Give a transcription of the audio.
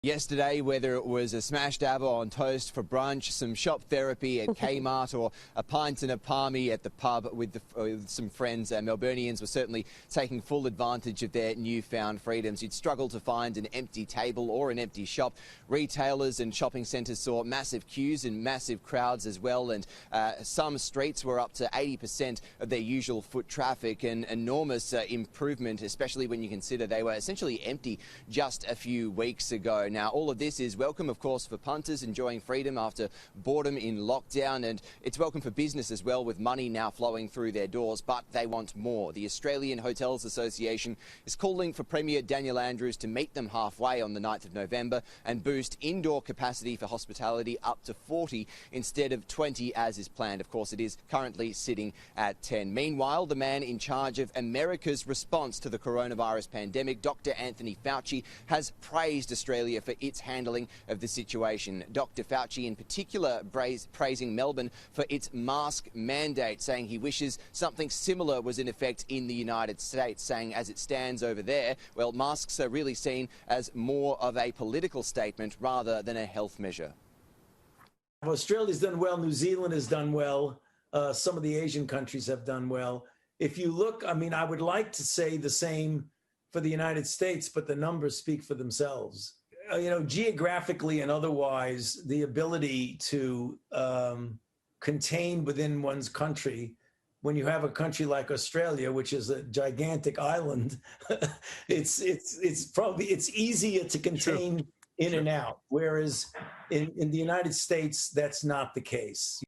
Yesterday, whether it was a smashed dabber on toast for brunch, some shop therapy at Kmart, or a pint and a palmy at the pub with some friends, Melburnians were certainly taking full advantage of their newfound freedoms. You'd struggle to find an empty table or an empty shop. Retailers and shopping centres saw massive queues and massive crowds as well, and some streets were up to 80% of their usual foot traffic, an enormous improvement, especially when you consider they were essentially empty just a few weeks ago. Now, all of this is welcome, of course, for punters enjoying freedom after boredom in lockdown, and it's welcome for business as well, with money now flowing through their doors, but they want more. The Australian Hotels Association is calling for Premier Daniel Andrews to meet them halfway on the 9th of November and boost indoor capacity for hospitality up to 40 instead of 20 as is planned. Of course, it is currently sitting at 10. Meanwhile, the man in charge of America's response to the coronavirus pandemic, Dr Anthony Fauci, has praised Australia for its handling of the situation. Dr Fauci in particular praising Melbourne for its mask mandate, saying he wishes something similar was in effect in the United States, saying as it stands over there, well, masks are really seen as more of a political statement rather than a health measure. Australia's done well, New Zealand has done well, some of the Asian countries have done well. If you look, I mean, I would like to say the same for the United States, but the numbers speak for themselves. You know, geographically and otherwise, the ability to contain within one's country, when you have a country like Australia, which is a gigantic island, it's easier to contain in and out. Whereas in the United States, that's not the case.